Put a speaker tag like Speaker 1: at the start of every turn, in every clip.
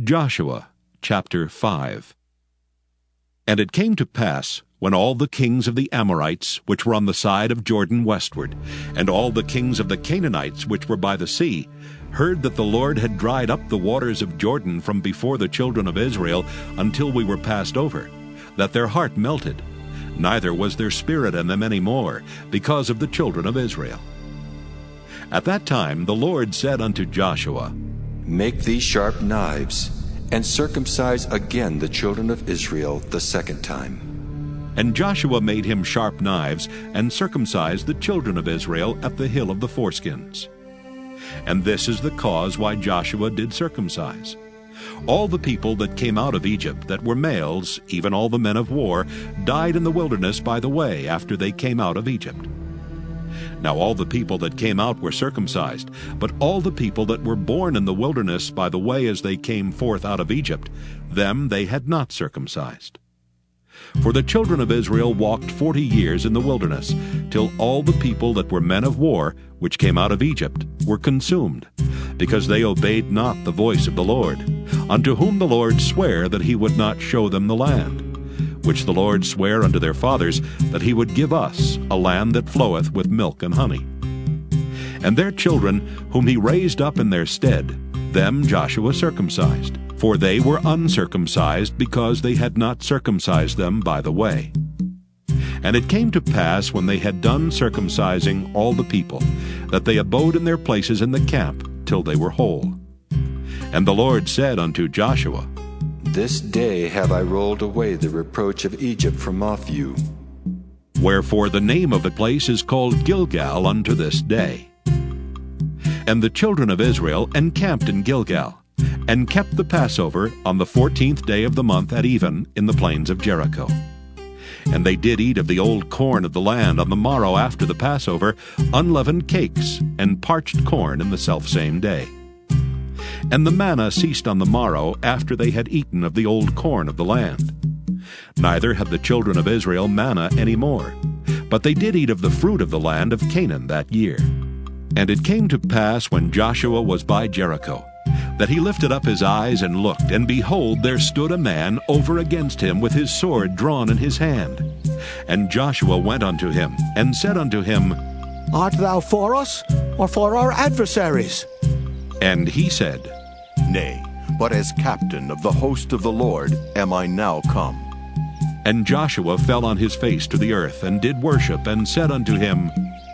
Speaker 1: Joshua chapter 5. And it came to pass, when all the kings of the Amorites, which were on the side of Jordan westward, and all the kings of the Canaanites, which were by the sea, heard that the Lord had dried up the waters of Jordan from before the children of Israel until we were passed over, that their heart melted, neither was there spirit in them any more, because of the children of Israel. At that time the Lord said unto Joshua,
Speaker 2: Make thee sharp knives, and circumcise again the children of Israel the second time.
Speaker 1: And Joshua made him sharp knives, and circumcised the children of Israel at the hill of the foreskins. And this is the cause why Joshua did circumcise. All the people that came out of Egypt that were males, even all the men of war, died in the wilderness by the way after they came out of Egypt. Now all the people that came out were circumcised, but all the people that were born in the wilderness by the way as they came forth out of Egypt, them they had not circumcised. For the children of Israel walked 40 years in the wilderness, till all the people that were men of war, which came out of Egypt, were consumed, because they obeyed not the voice of the Lord, unto whom the Lord sware that he would not show them the land, which the Lord sware unto their fathers, that he would give us a land that floweth with milk and honey. And their children, whom he raised up in their stead, them Joshua circumcised, for they were uncircumcised, because they had not circumcised them by the way. And it came to pass, when they had done circumcising all the people, that they abode in their places in the camp till they were whole. And the Lord said unto Joshua,
Speaker 2: This day have I rolled away the reproach of Egypt from off you.
Speaker 1: Wherefore the name of the place is called Gilgal unto this day. And the children of Israel encamped in Gilgal, and kept the Passover on the 14th day of the month at even in the plains of Jericho. And they did eat of the old corn of the land on the morrow after the Passover, unleavened cakes, and parched corn in the selfsame day. And the manna ceased on the morrow after they had eaten of the old corn of the land. Neither had the children of Israel manna any more, but they did eat of the fruit of the land of Canaan that year. And it came to pass, when Joshua was by Jericho, that he lifted up his eyes and looked, and behold, there stood a man over against him with his sword drawn in his hand. And Joshua went unto him, and said unto him,
Speaker 3: Art thou for us, or for our adversaries?
Speaker 1: And he said,
Speaker 4: Nay, but as captain of the host of the Lord am I now come.
Speaker 1: And Joshua fell on his face to the earth, and did worship, and said unto him,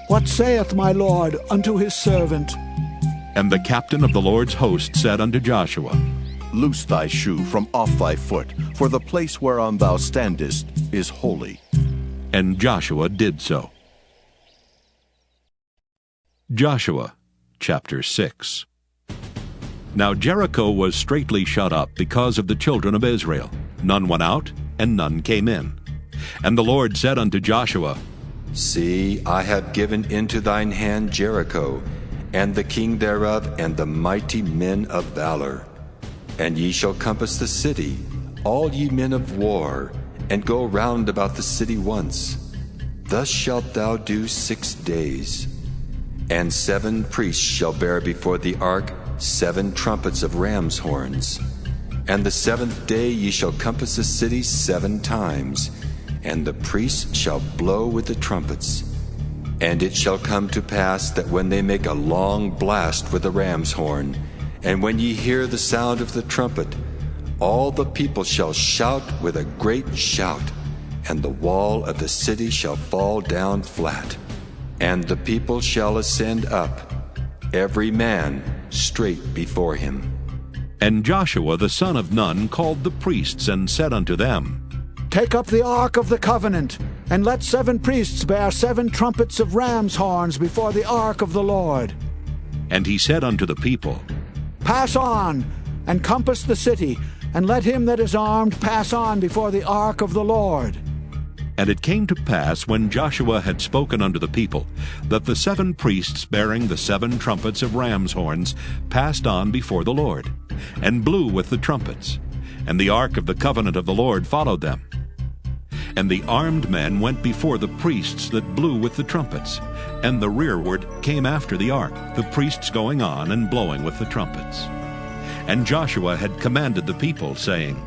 Speaker 3: What saith my Lord unto his servant?
Speaker 1: And the captain of the Lord's host said unto Joshua,
Speaker 4: Loose thy shoe from off thy foot, for the place whereon thou standest is holy.
Speaker 1: And Joshua did so. Joshua chapter 6. Now Jericho was straitly shut up because of the children of Israel. None went out, and none came in. And the Lord said unto Joshua,
Speaker 2: See, I have given into thine hand Jericho, and the king thereof, and the mighty men of valor. And ye shall compass the city, all ye men of war, and go round about the city once. Thus shalt thou do 6 days. And 7 priests shall bear before the ark 7 trumpets of ram's horns. And the 7th day ye shall compass the city 7 times, and the priests shall blow with the trumpets. And it shall come to pass that when they make a long blast with the ram's horn, and when ye hear the sound of the trumpet, all the people shall shout with a great shout, and the wall of the city shall fall down flat, and the people shall ascend up, every man straight before him.
Speaker 1: And Joshua the son of Nun called the priests, and said unto them,
Speaker 3: Take up the ark of the covenant, and let 7 priests bear 7 trumpets of ram's horns before the ark of the Lord.
Speaker 1: And he said unto the people,
Speaker 3: Pass on, and compass the city, and let him that is armed pass on before the ark of the Lord.
Speaker 1: And it came to pass, when Joshua had spoken unto the people, that the 7 priests bearing the 7 trumpets of ram's horns passed on before the Lord, and blew with the trumpets. And the ark of the covenant of the Lord followed them. And the armed men went before the priests that blew with the trumpets, and the rearward came after the ark, the priests going on and blowing with the trumpets. And Joshua had commanded the people, saying,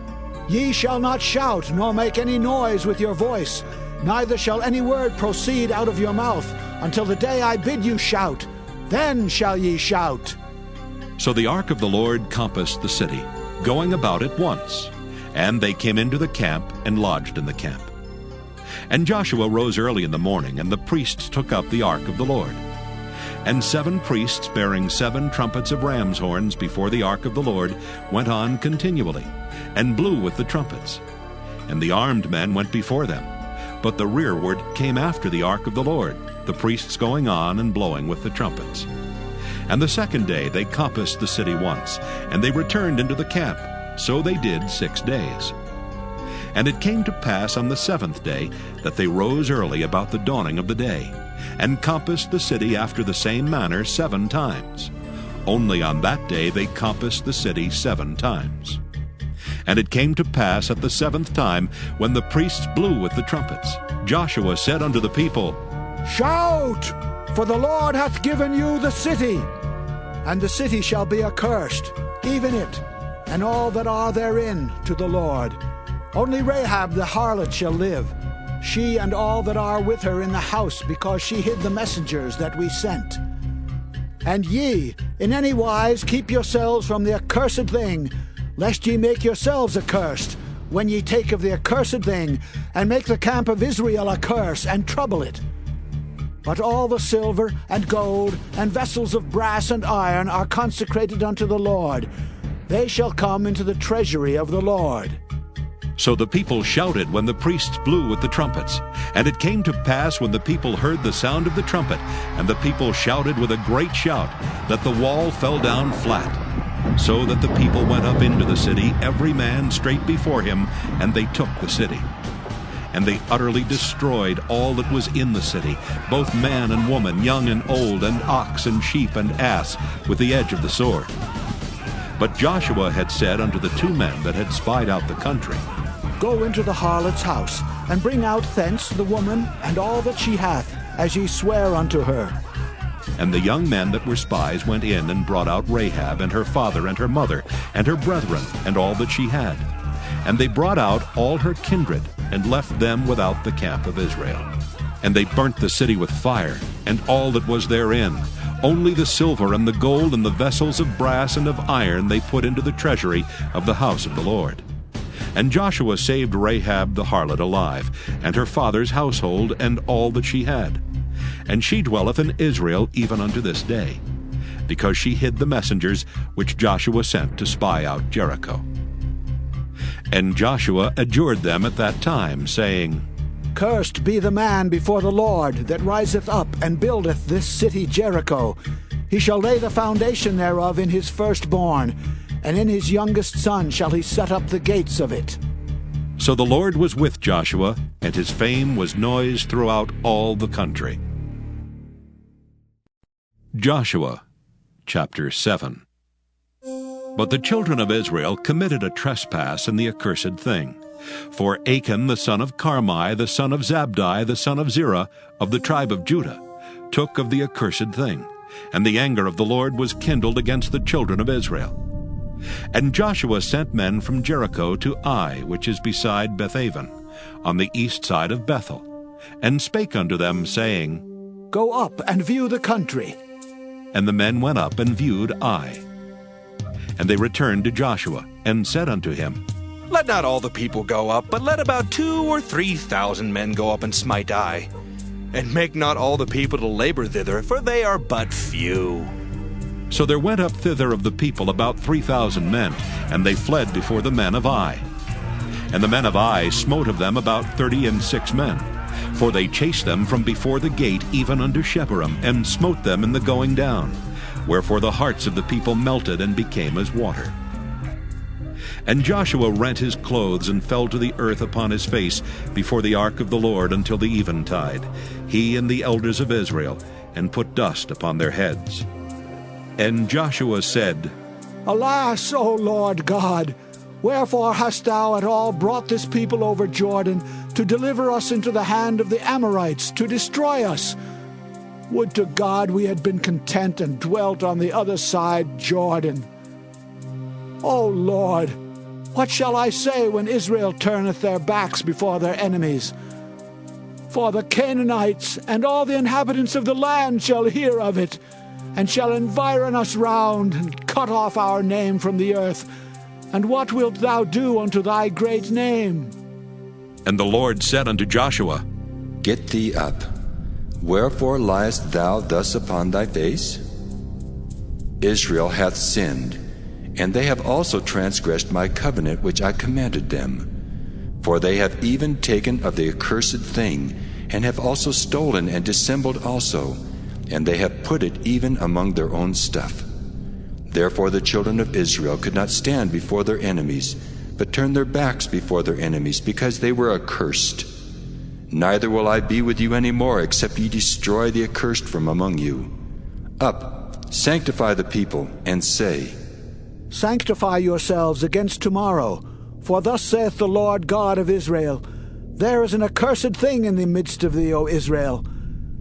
Speaker 3: Ye shall not shout, nor make any noise with your voice, neither shall any word proceed out of your mouth, until the day I bid you shout. Then shall ye shout.
Speaker 1: So the ark of the Lord compassed the city, going about it once. And they came into the camp and lodged in the camp. And Joshua rose early in the morning, and the priests took up the ark of the Lord. And 7 priests bearing 7 trumpets of ram's horns before the ark of the Lord went on continually, and blew with the trumpets. And the armed men went before them, but the rearward came after the ark of the Lord, the priests going on and blowing with the trumpets. And the second day they compassed the city once, and they returned into the camp. So they did 6 days. And it came to pass on the 7th day that they rose early about the dawning of the day, and compassed the city after the same manner 7 times. Only on that day they compassed the city 7 times. And it came to pass at the 7th time, when the priests blew with the trumpets, Joshua said unto the people,
Speaker 3: Shout! For the Lord hath given you the city. And the city shall be accursed, even it, and all that are therein, to the Lord. Only Rahab the harlot shall live, she and all that are with her in the house, because she hid the messengers that we sent. And ye, in any wise, keep yourselves from the accursed thing, lest ye make yourselves accursed, when ye take of the accursed thing, and make the camp of Israel a curse, and trouble it. But all the silver and gold and vessels of brass and iron are consecrated unto the Lord. They shall come into the treasury of the Lord.
Speaker 1: So the people shouted when the priests blew with the trumpets. And it came to pass, when the people heard the sound of the trumpet, and the people shouted with a great shout, that the wall fell down flat. So that the people went up into the city, every man straight before him, and they took the city. And they utterly destroyed all that was in the city, both man and woman, young and old, and ox and sheep and ass, with the edge of the sword. But Joshua had said unto the 2 men that had spied out the country,
Speaker 3: Go into the harlot's house, and bring out thence the woman and all that she hath, as ye swear unto her.
Speaker 1: And the young men that were spies went in and brought out Rahab and her father and her mother and her brethren and all that she had. And they brought out all her kindred, and left them without the camp of Israel. And they burnt the city with fire, and all that was therein. Only the silver and the gold and the vessels of brass and of iron they put into the treasury of the house of the Lord. And Joshua saved Rahab the harlot alive, and her father's household, and all that she had. And she dwelleth in Israel even unto this day, because she hid the messengers which Joshua sent to spy out Jericho. And Joshua adjured them at that time, saying,
Speaker 3: Cursed be the man before the Lord that riseth up and buildeth this city Jericho. He shall lay the foundation thereof in his firstborn, and in his youngest son shall he set up the gates of it.
Speaker 1: So the Lord was with Joshua, and his fame was noised throughout all the country. Joshua chapter 7. But the children of Israel committed a trespass in the accursed thing. For Achan the son of Carmi, the son of Zabdi, the son of Zerah, of the tribe of Judah, took of the accursed thing, and the anger of the Lord was kindled against the children of Israel. And Joshua sent men from Jericho to Ai, which is beside Bethaven, on the east side of Bethel, and spake unto them, saying,
Speaker 3: Go up and view the country.
Speaker 1: And the men went up and viewed Ai. And they returned to Joshua, and said unto him,
Speaker 5: Let not all the people go up, but let about 2,000 or 3,000 men go up and smite Ai. And make not all the people to labor thither, for they are but few.
Speaker 1: So there went up thither of the people about 3,000 men, and they fled before the men of Ai. And the men of Ai smote of them about 36 men, for they chased them from before the gate even unto Shebarim, and smote them in the going down. Wherefore the hearts of the people melted and became as water. And Joshua rent his clothes and fell to the earth upon his face before the ark of the Lord until the eventide, he and the elders of Israel, and put dust upon their heads. And Joshua said,
Speaker 3: Alas, O Lord God, wherefore hast thou at all brought this people over Jordan, to deliver us into the hand of the Amorites, to destroy us? Would to God we had been content and dwelt on the other side Jordan. O Lord, what shall I say when Israel turneth their backs before their enemies? For the Canaanites and all the inhabitants of the land shall hear of it, and shall environ us round, and cut off our name from the earth. And what wilt thou do unto thy great name?
Speaker 1: And the Lord said unto Joshua,
Speaker 2: Get thee up. Wherefore liest thou thus upon thy face? Israel hath sinned, and they have also transgressed my covenant which I commanded them. For they have even taken of the accursed thing, and have also stolen and dissembled also, and they have put it even among their own stuff. Therefore the children of Israel could not stand before their enemies, but turned their backs before their enemies, because they were accursed. Neither will I be with you any more, except ye destroy the accursed from among you. Up, sanctify the people, and say,
Speaker 3: Sanctify yourselves against tomorrow, for thus saith the Lord God of Israel, There is an accursed thing in the midst of thee, O Israel.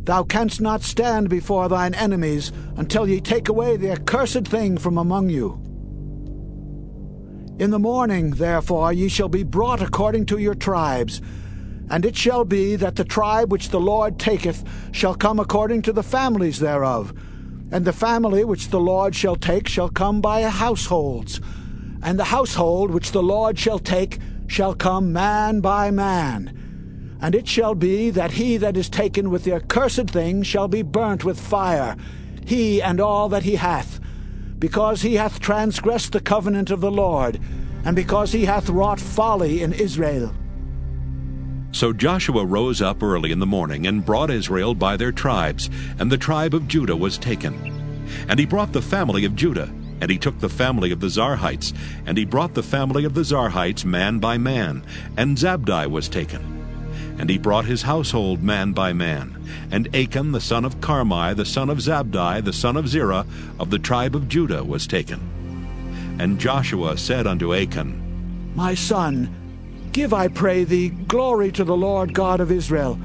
Speaker 3: Thou canst not stand before thine enemies until ye take away the accursed thing from among you. In the morning, therefore, ye shall be brought according to your tribes. And it shall be that the tribe which the Lord taketh shall come according to the families thereof. And the family which the Lord shall take shall come by households. And the household which the Lord shall take shall come man by man. And it shall be that he that is taken with the accursed thing shall be burnt with fire, he and all that he hath, because he hath transgressed the covenant of the Lord, and because he hath wrought folly in Israel.
Speaker 1: So Joshua rose up early in the morning, and brought Israel by their tribes, and the tribe of Judah was taken. And he brought the family of Judah, and he took the family of the Zarhites, and he brought the family of the Zarhites man by man, and Zabdi was taken. And he brought his household man by man, and Achan the son of Carmi, the son of Zabdi, the son of Zerah, of the tribe of Judah was taken. And Joshua said unto Achan,
Speaker 3: My son, give, I pray thee, glory to the Lord God of Israel,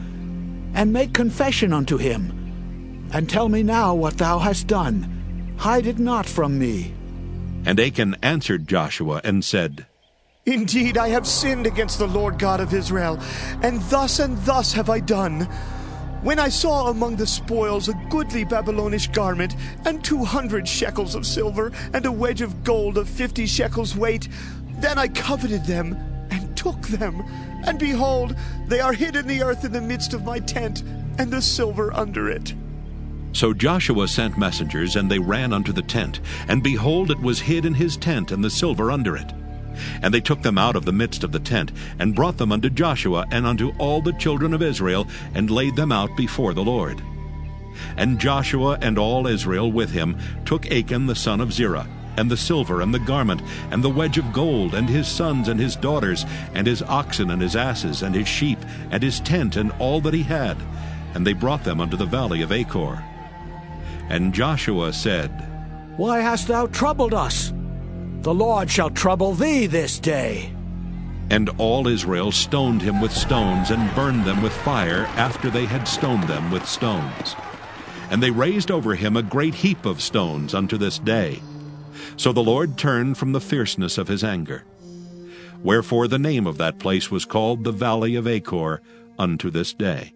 Speaker 3: and make confession unto him. And tell me now what thou hast done. Hide it not from me.
Speaker 1: And Achan answered Joshua and said,
Speaker 6: Indeed, I have sinned against the Lord God of Israel, and thus have I done. When I saw among the spoils a goodly Babylonish garment, and 200 shekels of silver, and a wedge of gold of 50 shekels weight, then I coveted them, and took them. And behold, they are hid in the earth in the midst of my tent, and the silver under it.
Speaker 1: So Joshua sent messengers, and they ran unto the tent, and behold, it was hid in his tent, and the silver under it. And they took them out of the midst of the tent, and brought them unto Joshua and unto all the children of Israel, and laid them out before the Lord. And Joshua and all Israel with him took Achan the son of Zerah, and the silver, and the garment, and the wedge of gold, and his sons and his daughters, and his oxen and his asses, and his sheep, and his tent, and all that he had. And they brought them unto the valley of Achor. And Joshua said,
Speaker 3: Why hast thou troubled us? The Lord shall trouble thee this day.
Speaker 1: And all Israel stoned him with stones, and burned them with fire, after they had stoned them with stones. And they raised over him a great heap of stones unto this day. So the Lord turned from the fierceness of his anger. Wherefore the name of that place was called the Valley of Achor unto this day.